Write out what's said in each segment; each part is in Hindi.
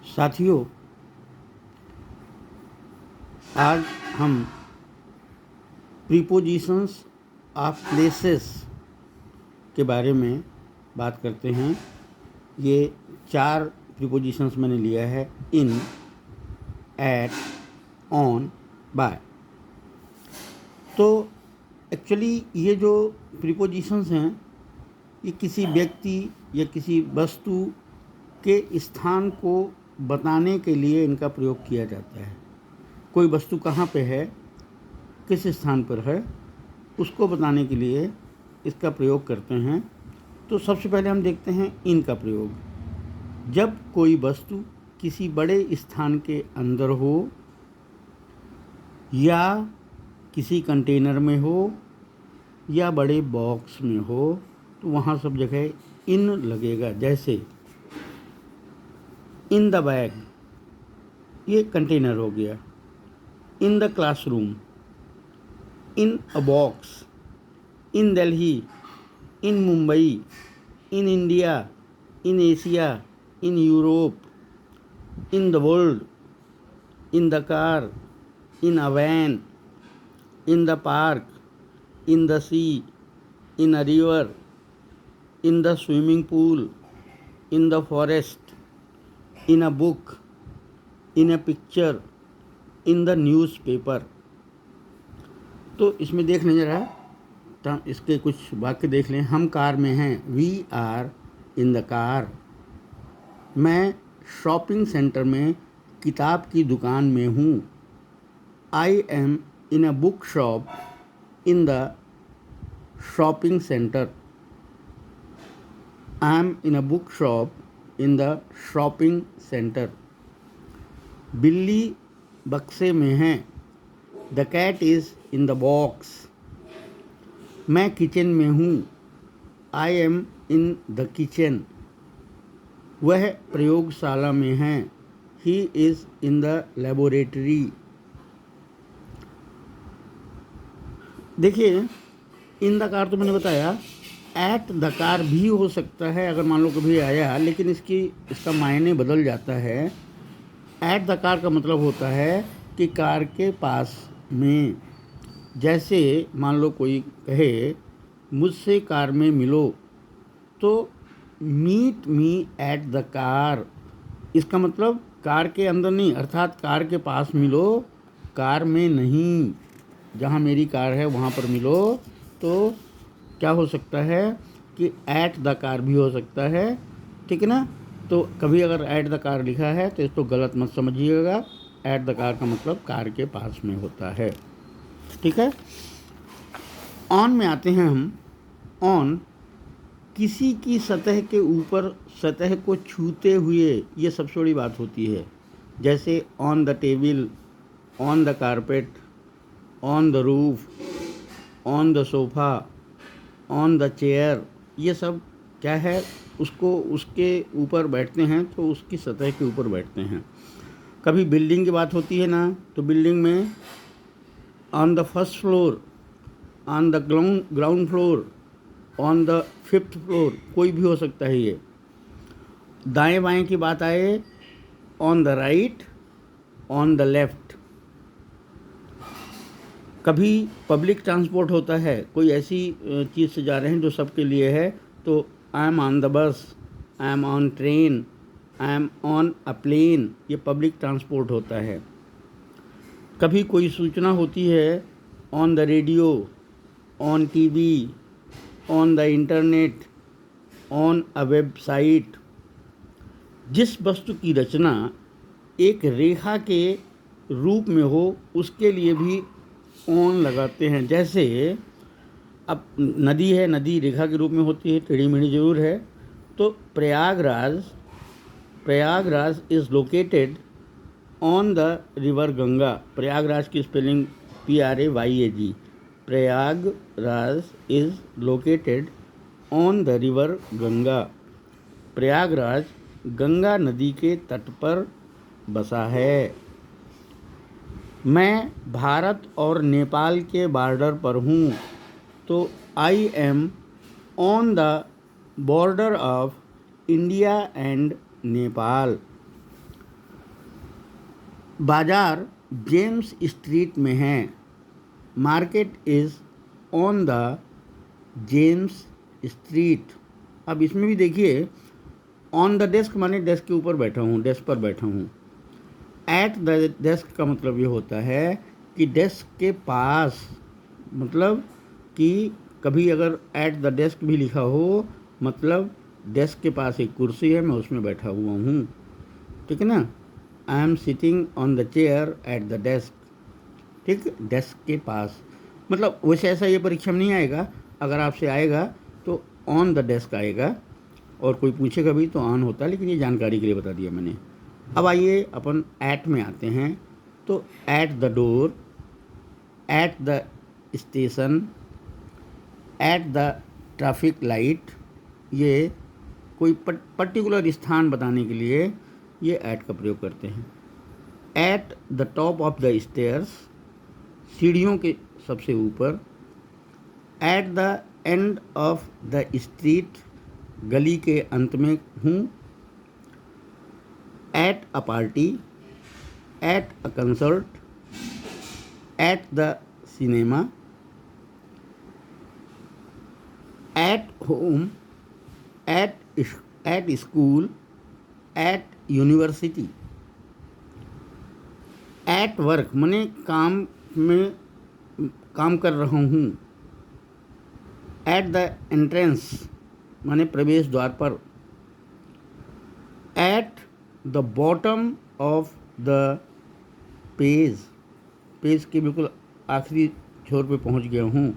साथियों, आज हम प्रीपोजिशंस ऑफ प्लेसेस के बारे में बात करते हैं। ये 4 प्रीपोजिशंस मैंने लिया है: इन, एट, ऑन, बाय। तो एक्चुअली ये जो प्रीपोजिशंस हैं, ये किसी व्यक्ति या किसी वस्तु के स्थान को बताने के लिए इनका प्रयोग किया जाता है। कोई वस्तु कहाँ पे है, किस स्थान पर है, उसको बताने के लिए इसका प्रयोग करते हैं। तो सबसे पहले हम देखते हैं इन का प्रयोग। जब कोई वस्तु किसी बड़े स्थान के अंदर हो या किसी कंटेनर में हो या बड़े बॉक्स में हो, तो वहाँ सब जगह इन लगेगा। जैसे इन द बैग, ये कंटेनर हो गया। In the classroom, in a box, in Delhi, in Mumbai, in India, in Asia, in Europe, in the world, in the car, in a van, in the park, in the sea, in a river, in the swimming pool, in the forest, in a book, in a picture, in the newspaper. तो इसमें देख लें जरा, तो इसके कुछ वाक्य देख लें। हम कार में हैं, we are in the car. मैं शॉपिंग सेंटर में किताब की दुकान में हूँ, I am in a book shop in the shopping centre. I am in a book shop in the shopping centre. बिल्ली बक्से में है, the cat is in the box. मैं किचन में हूँ, I am in the kitchen. वह प्रयोगशाला में है, he is in the laboratory. देखिए, इन द कार तो मैंने बताया, एट द कार भी हो सकता है अगर मान लो कभी आया, लेकिन इसका मायने बदल जाता है। एट द कार का मतलब होता है कि कार के पास में। जैसे मान लो कोई कहे मुझसे कार में मिलो, तो meet me at the car. इसका मतलब कार के अंदर नहीं, अर्थात कार के पास मिलो, कार में नहीं। जहाँ मेरी कार है वहाँ पर मिलो। तो क्या हो सकता है कि एट द कार भी हो सकता है, ठीक है ना। तो कभी अगर एट द कार लिखा है तो इसको गलत मत समझिएगा। एट द कार का मतलब कार के पास में होता है, ठीक है। ऑन में आते हैं हम। ऑन किसी की सतह के ऊपर, सतह को छूते हुए, ये सबसे बड़ी बात होती है। जैसे on the table, on the carpet, on the roof, on the sofa, on the chair. ये सब क्या है, उसको उसके ऊपर बैठते हैं तो उसकी सतह के ऊपर बैठते हैं। कभी बिल्डिंग की बात होती है ना, तो बिल्डिंग में on the first floor, on the ground floor, on the 5th floor, कोई भी हो सकता है ये। दाएं बाएं की बात आए, on the right, on the left. कभी पब्लिक ट्रांसपोर्ट होता है, कोई ऐसी चीज़ से जा रहे हैं जो सबके लिए है, तो आई am on the bus, I am on train, I am on a plane. ये पब्लिक ट्रांसपोर्ट होता है। कभी कोई सूचना होती है, on the radio, on TV, on the internet, on a website. जिस वस्तु की रचना एक रेखा के रूप में हो, उसके लिए भी ऑन लगाते हैं। जैसे अब नदी है, नदी रेखा के रूप में होती है, टेढ़ी मेढ़ी जरूर है। तो Prayagraj is located on the river Ganga. Prayagraj की spelling PRAYAG। Prayagraj is located on the river Ganga. Prayagraj Ganga नदी के तट पर बसा है। मैं भारत और नेपाल के बॉर्डर पर हूँ, तो आई am on the border of India and Nepal. बाज़ार जेम्स स्ट्रीट में है। Market is on the James street. अब इसमें भी देखिए, ऑन द डेस्क माने डेस्क के ऊपर बैठा हूँ, डेस्क पर बैठा हूँ। एट द डेस्क का मतलब ये होता है कि डेस्क के पास, मतलब कि कभी अगर एट द डेस्क भी लिखा हो, मतलब डेस्क के पास एक कुर्सी है, मैं उसमें बैठा हुआ हूँ, ठीक है ना। I am sitting on the chair at the desk, ठीक, डेस्क के पास। मतलब वैसे ऐसा ये परीक्षा में नहीं आएगा, अगर आपसे आएगा तो ऑन द डेस्क आएगा, और कोई पूछेगा भी तो ऑन होता है, लेकिन ये जानकारी के लिए बता दिया मैंने। अब आइए अपन एट में आते हैं। तो at the door, at the station, at the traffic light, ये कोई पर्टिकुलर स्थान बताने के लिए ये एट का प्रयोग करते हैं। At the top of the stairs, सीढ़ियों के सबसे ऊपर। At the end of the street, गली के अंत में हूँ। At a party, at a concert, at the cinema, at home, at school, at university. At work माने काम में काम कर रहा हूँ। एट द एंट्रेंस माने प्रवेश द्वार पर। At the bottom of the page, page के बिल्कुल आखिरी छोर पे पहुँच गया हूँ।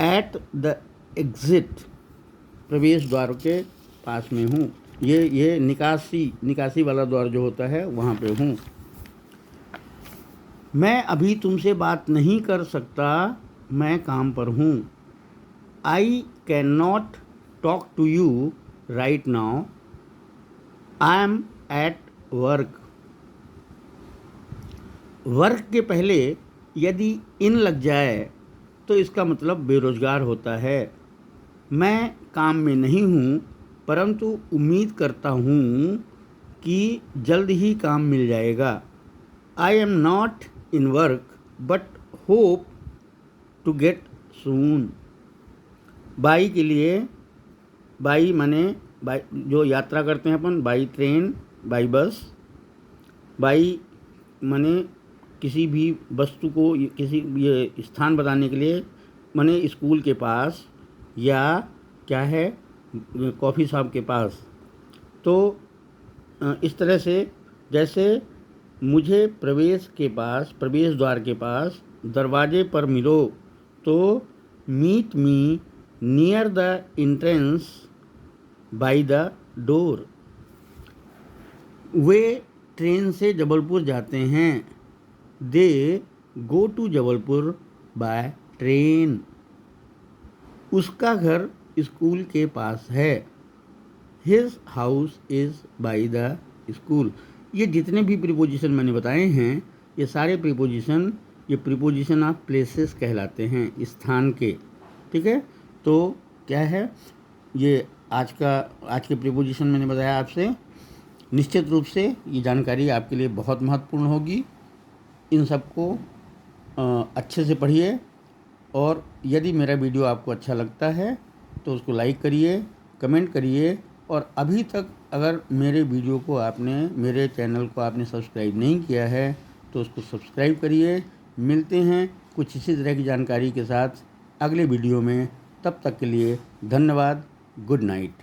एट द एग्ज़िट, प्रवेश द्वार के पास में हूँ। ये निकासी वाला द्वार जो होता है वहाँ पे हूँ। मैं अभी तुमसे बात नहीं कर सकता, मैं काम पर हूँ। I can not talk to you right now, I am at work. Work के पहले यदि इन लग जाए तो इसका मतलब बेरोजगार होता है। मैं काम में नहीं हूँ, परंतु उम्मीद करता हूँ कि जल्द ही काम मिल जाएगा। I am not in work but hope to get soon. By के लिए, बाई माने बाई जो यात्रा करते हैं अपन, by train, by bus. By माने किसी भी वस्तु को, किसी ये स्थान बताने के लिए, माने स्कूल के पास या क्या है, कॉफ़ी शॉप के पास। तो इस तरह से, जैसे मुझे प्रवेश के पास, प्रवेश द्वार के पास, दरवाजे पर मिलो, तो meet me near the entrance by the door. वे ट्रेन से जबलपुर जाते हैं। They go to Jabalpur by train. उसका घर स्कूल के पास है। His house is by the school. ये जितने भी प्रीपोजिशन मैंने बताए हैं, ये सारे प्रीपोजिशन, ये प्रीपोजिशन ऑफ प्लेसेस कहलाते हैं, स्थान के, ठीक है। तो क्या है, ये आज के प्रीपोजिशन मैंने बताया आपसे। निश्चित रूप से ये जानकारी आपके लिए बहुत महत्वपूर्ण होगी। इन सबको अच्छे से पढ़िए, और यदि मेरा वीडियो आपको अच्छा लगता है तो उसको लाइक करिए, कमेंट करिए, और अभी तक अगर मेरे वीडियो को आपने, मेरे चैनल को आपने सब्सक्राइब नहीं किया है तो उसको सब्सक्राइब करिए। मिलते हैं कुछ इसी तरह की जानकारी के साथ अगले वीडियो में। तब तक के लिए धन्यवाद। Good night.